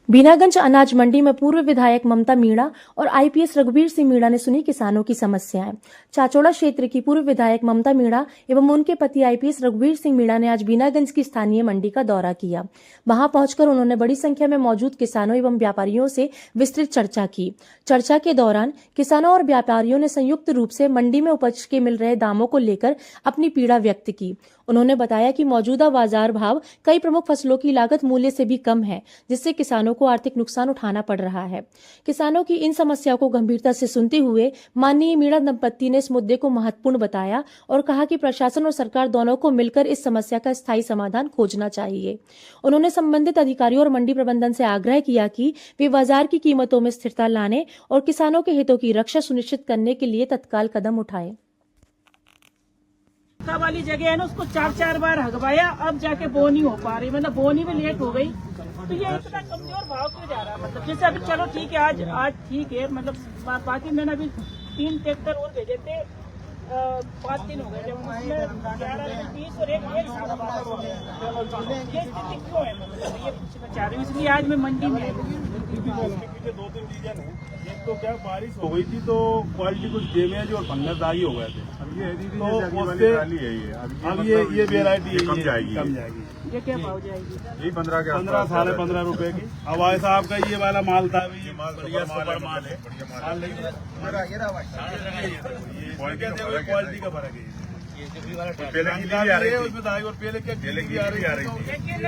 बीनागंज अनाज मंडी में पूर्व विधायक ममता मीणा और आईपीएस रघुवीर सिंह मीणा ने सुनी किसानों की समस्याएं। चाचौड़ा क्षेत्र की पूर्व विधायक ममता मीणा एवं उनके पति आईपीएस रघुवीर सिंह मीणा ने आज बीनागंज की स्थानीय मंडी का दौरा किया। वहां पहुंचकर उन्होंने बड़ी संख्या में मौजूद किसानों एवं व्यापारियों से विस्तृत चर्चा की। चर्चा के दौरान किसानों और व्यापारियों ने संयुक्त रूप से मंडी में उपज के मिल रहे दामों को लेकर अपनी पीड़ा व्यक्त की। उन्होंने बताया कि मौजूदा बाजार भाव कई प्रमुख फसलों की लागत मूल्य से भी कम है, जिससे किसानों को आर्थिक नुकसान उठाना पड़ रहा है। किसानों की इन समस्याओं को गंभीरता से सुनते हुए माननीय मीणा दंपत्ति ने इस मुद्दे को महत्वपूर्ण बताया और कहा कि प्रशासन और सरकार दोनों को मिलकर इस समस्या का स्थायी समाधान खोजना चाहिए। उन्होंने संबंधित अधिकारियों और मंडी प्रबंधन से आग्रह किया कि वे बाजार की कीमतों में स्थिरता लाने और किसानों के हितों की रक्षा सुनिश्चित करने के लिए तत्काल कदम उठाएं। वाली जगह है ना, उसको 4-4 बार हगवाया, अब जाके बोनी हो पा रही, मतलब बोनी में लेट हो गई। तो ये इतना कमजोर भाव क्यों जा रहा है? मतलब जैसे अभी चलो ठीक है, आज ठीक है, मतलब बाकी मैंने अभी 3 ट्रैक्टर और भेजे थे, 5 दिन हो गए जब 11-20 और एक 12.5 ये स्थिति क्यों है? मतलब ये पूछना चाह रही हूँ, इसलिए आज मैं मंडी में। पीछे 2-3 रीजन है। एक तो क्या बारिश हो गई थी तो क्वालिटी कुछ डैमेज और फंगस आगी हो गए थे। अब ये वेरायटी कम जाएगी। ये क्या भाव जाएगी? ये 15-15.5 रुपए की। अब ऐसा आपका ये वाला माल था, ये बढ़िया सुपर माल है, क्वालिटी का फर्क है। उसमें दाई और पहले क्या आ रही है। लेकिन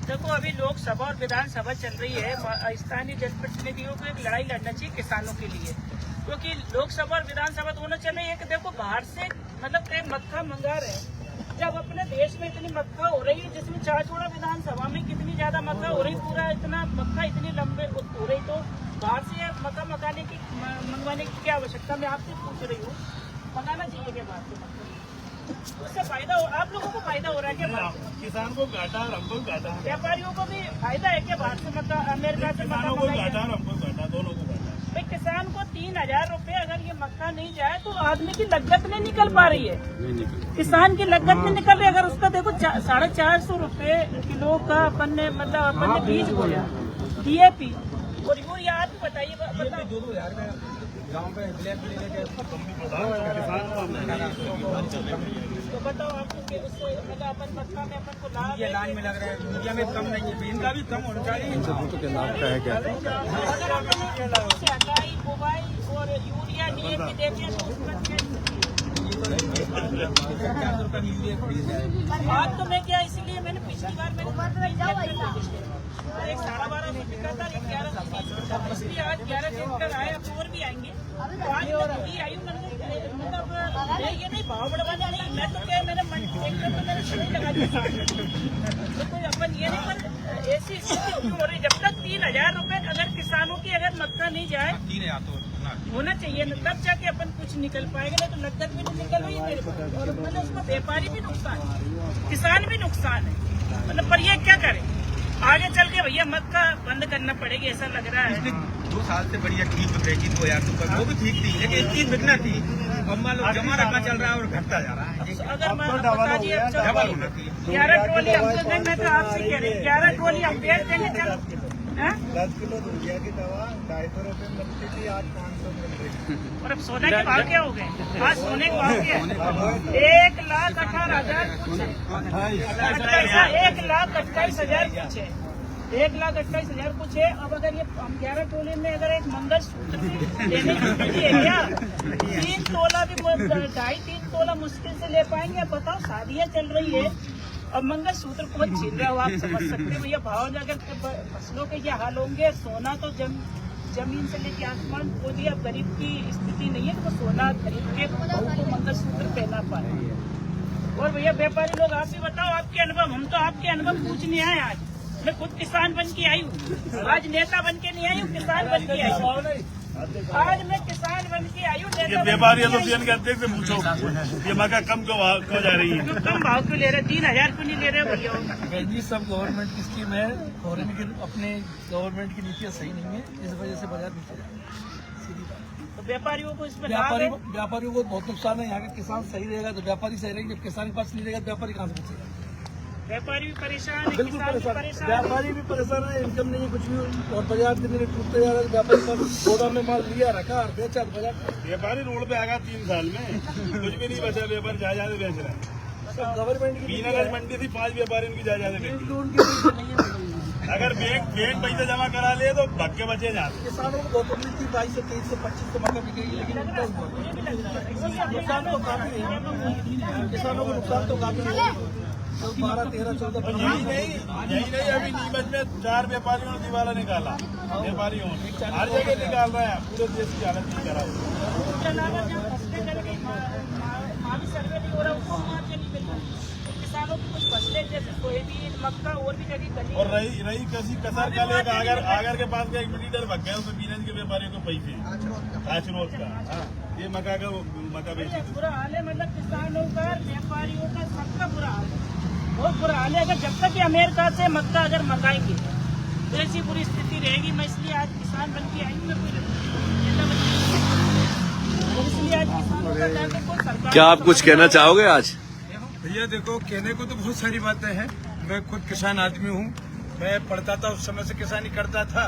देखो अभी लोकसभा और विधानसभा चल रही है, स्थानीय जनप्रतिनिधियों को एक लड़ाई लड़ना चाहिए किसानों के लिए, क्योंकि लोकसभा और विधानसभा दोनों चल रही है कि देखो बाहर से मतलब कई मक्खा मंगा रहे हैं, जब अपने देश में इतनी मक्खा हो रही है, जिसमें चाचौड़ा विधानसभा में कितनी ज्यादा मक्खा हो रही, पूरा इतना मक्खा इतनी लंबे हो रही, तो बाहर से मक्खा मंगवाने की क्या आवश्यकता? मैं आपसे पूछ रही हूँ, मंगाना चाहिए क्या बाहर से मक्खा? उससे फायदा हो, आप लोगों को फायदा हो रहा है क्या? किसान को घाटा और हमको घाटा, व्यापारियों को भी फायदा है क्या बाहर से मक्का? अमेरिका से मक्का को घाटा और हमको घाटा, दोनों को घाटा। भाई किसान को 3000 रुपए अगर ये मक्का नहीं जाए तो आदमी की लागत नहीं निकल पा रही है, किसान की लागत नहीं निकल रही। अगर उसका देखो 450 रुपए किलो का अपन ने बीज बोया, DAP और यूरिया, आप बताइए गाँव पे ब्लैक तो बताओ आपको कि उससे मतलब अपन मक्का में अपन को लाभ ये लाइन में लग रहा है, मीडिया में कम नहीं है, इनका भी कम होना चाहिए। अगर अपन हटाई बुवाई और यूरिया DAP देते तो बात तो मैं क्या, इसीलिए मैंने पिछली बार एक 12.5 बिका था, 11 इसलिए आज 11 ट्रैक्टर आए, अब और भी आएंगे। तो आज मैं आई हूँ, मतलब ये नहीं भाव बढ़वाने नहीं, मैं तो क्या मैंने ट्रैक्टर तो मैंने सही लगा दिया, तो कोई अपन ये नहीं, पर ऐसी स्थिति हो रही जब तक 3000 रुपए अगर किसानों की अगर मक्का नहीं जाए होना चाहिए न, तब जाके अपन कुछ निकल पाएंगे, नहीं तो नकद भी नहीं निकल रही है मेरे पास, और मतलब उसमें व्यापारी भी नुकसान है, किसान भी नुकसान है, मतलब पर ये क्या करे आगे चल के? भैया मक्का बंद करना पड़ेगी ऐसा लग रहा है। 2 साल से बढ़िया ठीक बिक रही थी 2000 रुपए, वो भी ठीक थी, लेकिन इतनी बिकना थी। अब मान लो जमा रखा चल रहा है और घटता जा रहा है। अगर बता दिए 11 ट्रॉली हमको दें, मैं तो आपसे कह रही 11 ट्रॉली हम बेच देंगे, चलो 10 किलो यूरिया की दवा 250 रुपए मिलती थी, आज 500 मिल रही। और अब सोने के भाव क्या हो गए? आज सोने के भाव क्या है? 1,18,000 कुछ है, 1,28,000 कुछ है, 1,28,000 कुछ है। अब अगर ये हम 11 तोले में अगर एक मंगलसूत्र लेने की स्थिति है क्या? 3 तोला भी 2.5-3 तोला मुश्किल से ले पाएंगे। अब बताओ शादियाँ चल रही है, अब मंगलसूत्र को छीन रहा हो, आप समझ सकते हो भैया भाव अगर फसलों के ये हाल होंगे। सोना तो जमीन से लेके आसमान को दिया, अब गरीब की स्थिति नहीं है कि वो सोना खरीद के बहू को मंगलसूत्र पहना पाए। और भैया व्यापारी लोग आप भी बताओ आपके अनुभव, हम तो आपके अनुभव पूछने आए आज। मैं खुद किसान बन के आई हूँ, आज नेता बन के नहीं आई हूँ, किसान बन के आई हूँ। आज मैं किसान बन के आई हूँ। व्यापारी एसोसिएशन के अध्यक्ष से पूछो ये मक्का कम क्यों जा रही है? कम भाव क्यों ले रहे? 3000 क्यों नहीं ले रहे भैया? जी सब गवर्नमेंट की स्कीम है, फॉरेन की अपने गवर्नमेंट की नीतियाँ सही नहीं है, इस वजह से बाजार नीचे जा रहा है। सीधी बात। तो व्यापारियों को इसमें व्यापारियों को बहुत नुकसान है। यहाँ का किसान सही रहेगा तो व्यापारी सही रहेंगे, जब किसान के पास नहीं रहेगा तो व्यापारी कहाँ से बचेगा? व्यापारी भी परेशान है, बिल्कुल किसान भी परेशान, परेशान है। व्यापारी भी परेशान है, इनकम नहीं है कुछ भी, और बाजार दिन दिन टूटते जा रहा है। व्यापारी पर गोदाम में माल लिया रखा और बेचा बाजार। व्यापारी रोड पे आएगा 3 साल में, कुछ भी नहीं बचा, व्यापारी जायदाद बेच रहे हैं। गवर्नमेंट की बीनागंज मंडी थी 5 व्यापारी उनकी जायदाद बेच दी। लोन की नीति नहीं है। अगर बैंक पैसे जमा करा ले तो धक्के बचे जाते। किसानों को बहुत उम्मीद थी 22 से 23 से 25 से मक्का बिकेगी, लेकिन नुकसान तो काफी है। किसानों को नुकसान तो काफी है। 12, 13, 14, 15 यही नहीं अभी नीमच में 4 व्यापारियों ने दिवाला निकाला। व्यापारियों ने हर जगह निकाल रहा है, पूरे देश की हालत नहीं करा। उसके अलावा जहाँ फसलें करके माली सर्वे नहीं हो रहा, उसको मुआवजा नहीं मिल रहा। किसानों की कुछ फसलें जैसे सोयाबीन, मक्का और भी जगह गली और रही किसी कसर का लेगा, अगर के पास का 1 मीटर भग गया उसमें बीनज के व्यापारियों को पैसे आचरोज का। ये मक्का बेची। बुरा हाल है, मतलब किसानों का, व्यापारियों का, सबका बुरा हाल है, बहुत बुरा हाल है। अगर जब तक ये अमेरिका से मक्का अगर मंगाएंगे तो ऐसी बुरी स्थिति रहेगी। मैं इसलिए आज किसान बन के आई हूँ, मैं इसलिए आज किसानों का दर्द को सरकार। क्या आप कुछ कहना चाहोगे आज? भैया देखो, कहने को तो बहुत सारी बातें हैं। मैं खुद किसान आदमी हूँ। मैं पढ़ता था, उस समय से किसानी करता था,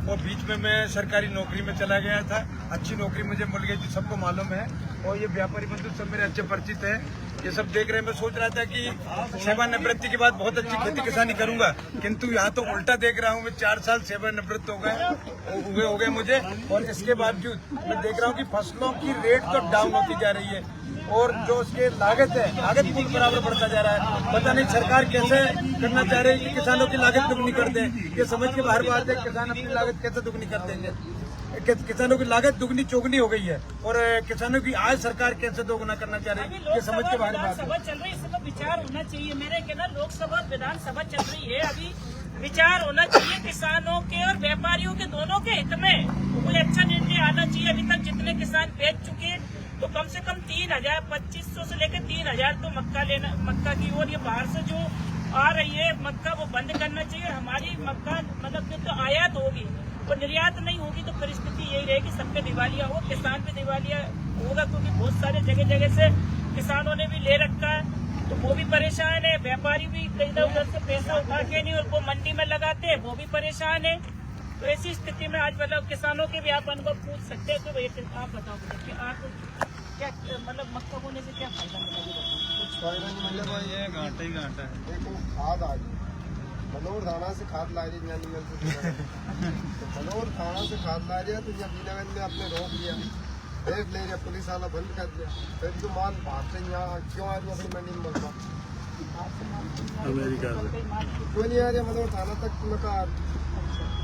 और बीच में मैं सरकारी नौकरी में चला गया था। अच्छी नौकरी मुझे मिल गई थी, सबको मालूम है। और ये व्यापारी बंधु सब मेरे अच्छे परिचित हैं, ये सब देख रहे हैं। मैं सोच रहा था कि सेवानिवृत्ति के बाद बहुत अच्छी खेती किसानी करूंगा, किंतु यहाँ तो उल्टा देख रहा हूँ। मैं 4 साल सेवानिवृत्त हो गए मुझे, और इसके बावजूद मैं देख रहा हूँ कि फसलों की रेट तो डाउन होती जा रही है, और जो उसके लागत है, लागत भी बराबर बढ़ता जा रहा है। पता नहीं सरकार कैसे करना चाह रही है कि किसानों की लागत दुगनी कर दे। ये समझ के बाहर बात है, किसान अपनी लागत कैसे दुगनी कर देंगे। किसानों की लागत दुगनी चौगनी हो गई है, और किसानों की आय सरकार कैसे दोगुना करना चाह रही है, ये समझ के बाहर बात है। विधानसभा चल रही है, इस समय विचार होना चाहिए। मेरे कहना, लोकसभा विधानसभा चल रही है, अभी विचार होना चाहिए किसानों के और व्यापारियों के दोनों के हित में। कोई अच्छा निर्णय आना चाहिए। अभी तक जितने किसान बेच चुके, तो कम से कम 3,000, 2,500 से लेकर 3,000 तो मक्का की ओर, ये बाहर से जो आ रही है मक्का, वो बंद करना चाहिए। हमारी मक्का मतलब तो आयात होगी, वो निर्यात नहीं होगी, तो परिस्थिति यही रहेगी, सब पे दिवालिया हो, किसान पे दिवालिया होगा, क्योंकि बहुत सारे जगह जगह से किसानों ने भी ले रखा है, तो वो भी परेशान है। व्यापारी भी इधर उधर से पैसा उठा के नहीं, और वो मंडी में लगाते हैं, वो भी परेशान है। तो ऐसी स्थिति में आज मतलब किसानों के भी आप अनुभव पूछ सकते हैं। तो आप बताओ कि आप क्या मतलब मक्का बोने से क्या फायदा मिलेगा? कुछ फायदा नहीं मिले भाई, ये घाटा ही घाटा है। देखो खाद आ गई, मनोहर थाना से खाद ला रही है, तो मनोहर थाना से खाद ला रही है, तो यहाँ बीनागंज में आपने रोक लिया, देख ले रहे, पुलिस वाला बंद कर दिया। फिर जो माल बाहर से यहाँ क्यों आ रही है अपनी मंडी में मक्का? अमेरिका क्यों नहीं आ रही मनोहर थाना तक मक्का?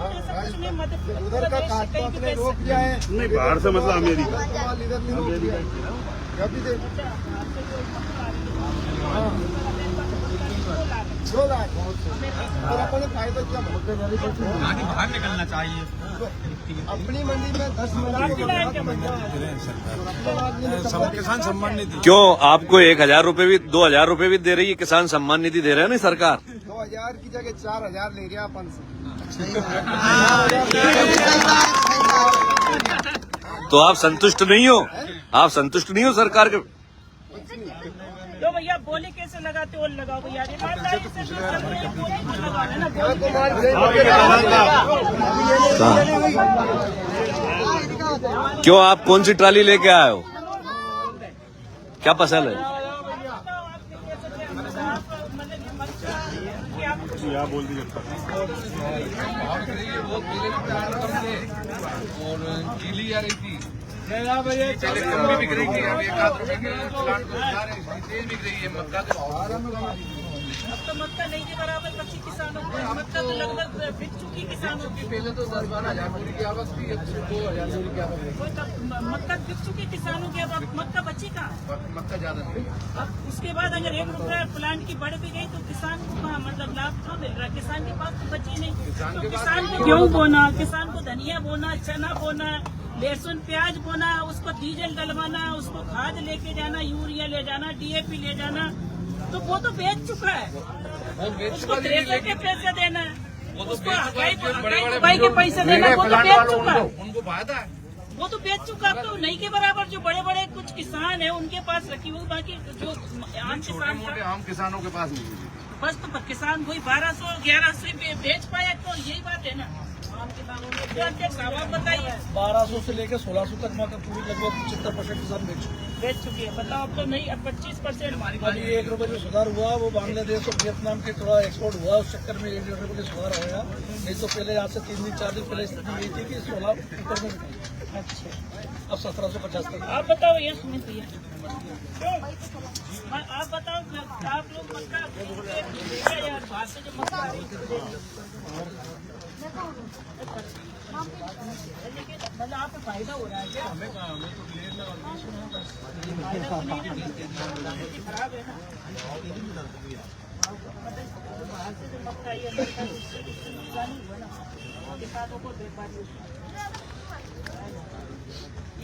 उधर का खाद तो आपने रोक दिया है। नहीं, बाहर से मतलब अमेरिका। माल इधर नहीं रोक दिया है। कभी देख 2 लाख और अपने फायदा क्या? आगे बाहर निकलना चाहिए। अपनी मंडी में 10 मिनट किसान सम्मान निधि क्यों आपको 1,000 रुपए भी 2,000 रुपए भी दे रही है? किसान सम्मान निधि दे रहे हैं ना सरकार। 2,000 की जगह 4,000 ले रहा अपन से। तो आप संतुष्ट नहीं हो? आप संतुष्ट नहीं हो सरकार के? तो भैया बोली कैसे लगाते हो? लगाओ भैया, ईमानदारी से जो चल रही है बोली को लगाओ, है ना। क्यों आप कौन सी ट्राली लेके आए हो? क्या पसंद है? यहाँ बोल दीजिए। और गीली आ रही थी, पहले कम भी बिक रही थी, अब 1 रुपए के प्लांट को उठा रहे हैं, तेज बिक रही है मक्का। अब तो मक्का नहीं के बराबर बची किसानों को। मक्का तो लगभग बिक चुकी किसानों की। पहले तो 10-12 हजार बोरी की आवक थी, अब 2,000 बोरी की आवक है। मक्का बिक चुकी किसानों की, अब मक्का बची कहाँ? मक्का ज्यादा नहीं। अब उसके बाद अगर 1 रुपया प्लांट की बढ़ भी गई तो किसान को कहाँ मतलब लाभ कहाँ मिल रहा है? किसान के पास तो बची नहीं। तो किसान को गेहूँ बोना, किसान को धनिया बोना, चना बोना, लहसुन प्याज बोना, उसको डीजल डलवाना, उसको खाद लेके जाना, यूरिया ले जाना, DAP ले जाना, तो वो तो बेच चुका है। उसको थ्रेसर के पैसे देना है, उसको हकाई के पैसे देना, वो तो बेच चुका है। उनको फायदा है, वो तो बेच चुका। अब तो नहीं के बराबर जो बड़े बड़े कुछ किसान है उनके पास रखी हुई, बाकी जो आम किसान छोटे मोटे आम किसानों के पास नहीं है। बस तो किसान कोई 1200-1100 बेच पाया, तो यही बात है ना। तो अध्यक्ष साहब आप बताइए। 1200 से लेकर 1600 तक मटर पूरी लगभग 75% किसान बेच चुकी है, बताओ। अब तो नहीं, अब 25%। अभी 1 रुपये जो सुधार हुआ वो बांग्लादेश और वियतनाम के थोड़ा एक्सपोर्ट हुआ, उस चक्कर में 1-1.5 रुपये का सुधार आया। नहीं तो पहले आज से 3 दिन 4 दिन पहले स्थिति यही थी कि 16 ऊपर में बिकी। अच्छा, अब 1750 तक। आप बताओ ये सुमित भैया, आप बताओ आप लोग मक्का यार बाहर से जो मक्का मतलब आप पे फायदा हो रहा है क्या? हमें कहा, हमें तो खराब है ना। बाहर से जो मक्का आई अमेरिका से, उससे नुकसान हुआ ना किसानों को। व्यापारी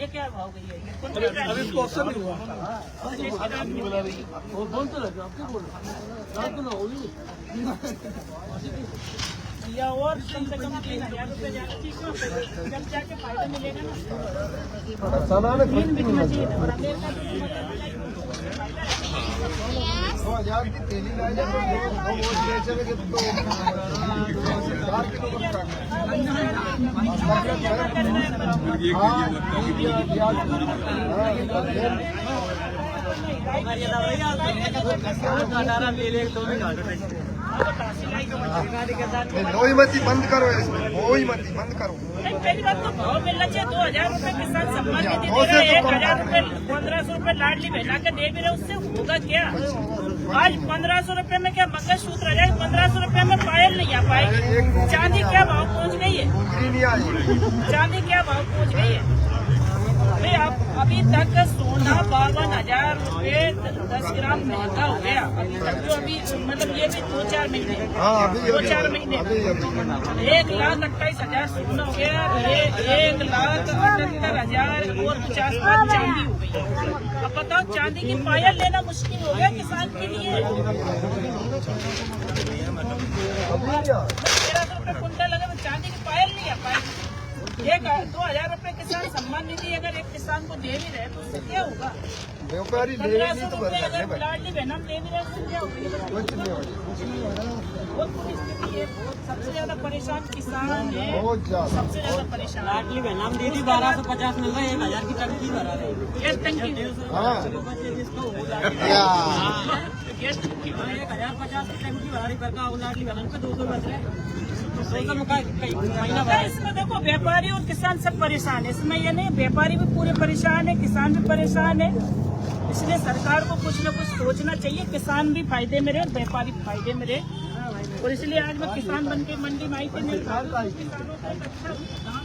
ये क्या भाव गई है? अभी इसको ऑप्शन नहीं हुआ। बोल तो लगे, आप क्या बोल रहे या और कम से कम 3000 रुपये ज्यादा चीज जब जाके फायदा मिलेगा ना। मीन बिकना चाहिए था, और अमेरिका तो 2000 की तेली लाई जाए तो 2 वोट बेचे में तो 4 किलो लोही मती बंद करो, इसमें लोही मती बंद करो। पहली बात तो भाव मिलना चाहिए। 2000 रुपये किसान सम्मान निधि दे रहे हैं, 1000 रुपये 1500 रुपये लाडली बहना के दे भी रहे, उससे होगा क्या? आज 1500 रुपये में क्या मंगलसूत्र आ जाए, 1500 रुपये में पायल नहीं आ पाएगी। चांदी क्या भाव पहुंच गई है? चांदी क्या भाव पहुंच गई है? अरे आप अभी तक सोना 52,000 रुपये 10 ग्राम महंगा हो गया। अभी तक जो अभी मतलब ये भी 2-4 महीने 2-4 महीने 1,28,000 सोना हो गया, 1,78,000 और 50 चांदी हो गई। अब बताओ, चांदी की पायल लेना मुश्किल हो गया किसान के लिए। 1300 रुपये कुंटल लगे तो चांदी की पायल नहीं आ पाएगी। 2,000 रुपये किसान सम्मान निधि अगर एक किसान को दे भी रहे तो उससे क्या होगा? व्यापारी 1500 रुपये अगर लाडली बहना दे भी रहे तो क्या होगा? बहुत बुरी स्थिति है। सबसे ज्यादा परेशान किसान है, बहुत ज्यादा, सबसे ज्यादा परेशान। लाडली बहना दीदी 1250 मिल रहा है, 1000 की टंकी भरा रहे हैं। Yes, thank you. हाँ 1050 की टंकी भरा रही करका, लाडली बहना पे 200 बच रहे हैं। इसमें देखो, व्यापारी और किसान सब परेशान है। इसमें ये नहीं, व्यापारी भी पूरे परेशान है, किसान भी परेशान है। इसलिए सरकार को कुछ न कुछ सोचना चाहिए, किसान भी फायदे में रहे, व्यापारी फायदे में रहे। और इसलिए आज मैं किसान बन के मंडी में आई थी। किसानों को अच्छा दाम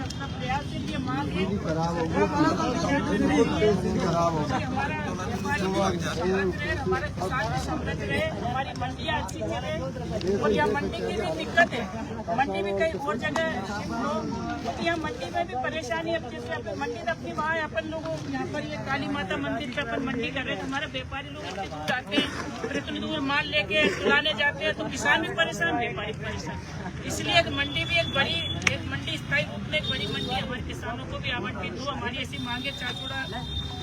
अपना प्रयास के लिए मांग है। खराब हो गया, खराब हो गया। हमारे किसान भी समृद्ध रहे, हमारी मंडियाँ अच्छी चले। और यहाँ मंडी की भी दिक्कत है, मंडी भी कई और जगह यहाँ मंडी में भी परेशानी। अब जैसे अपन मंडी तो अपनी वहाँ अपन लोगों यहाँ पर ये काली माता मंदिर पे अपन मंडी कर रहे हैं, हमारे व्यापारी लोग इतने दूर आते हैं, फिर इतनी दूर माल लेके लाने जाते हैं, तो किसान भी परेशान, व्यापारी परेशान। इसलिए एक मंडी भी एक मंडी स्थायी रूप में एक बड़ी मंडी हमारे किसानों को भी आवंटित हो। हमारी ऐसी मांगे चाचोड़ा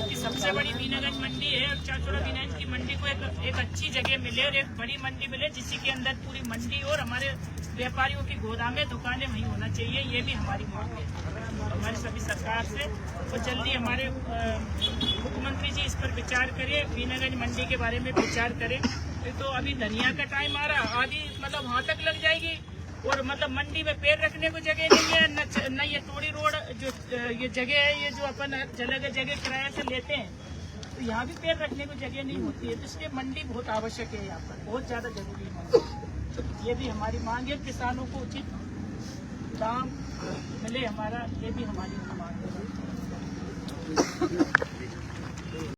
की सबसे बड़ी बीनागंज मंडी है, और चाचोड़ा बीनागंज की मंडी को एक अच्छी जगह मिले और एक बड़ी मंडी मिले, जिसके के अंदर पूरी मंडी और हमारे व्यापारियों की गोदामें दुकानें वहीं होना चाहिए। ये भी हमारी मांग है हमारी सभी सरकार से। और जल्दी हमारे मुख्यमंत्री जी इस पर विचार करें, बीनागंज मंडी के बारे में विचार करें। तो अभी धनिया का टाइम आ रहा, आधी मतलब वहाँ तक लग जाएगी, और मतलब मंडी में पैर रखने को जगह नहीं है। न ये टोड़ी रोड जो ये जगह है, ये जो अपन जगह किराए से लेते हैं, तो यहाँ भी पैर रखने को जगह नहीं होती है। तो इसलिए मंडी बहुत आवश्यक है, यहाँ पर बहुत ज्यादा जरूरी है। ये भी हमारी मांग है, किसानों को उचित दाम मिले हमारा, ये भी हमारी मांग है।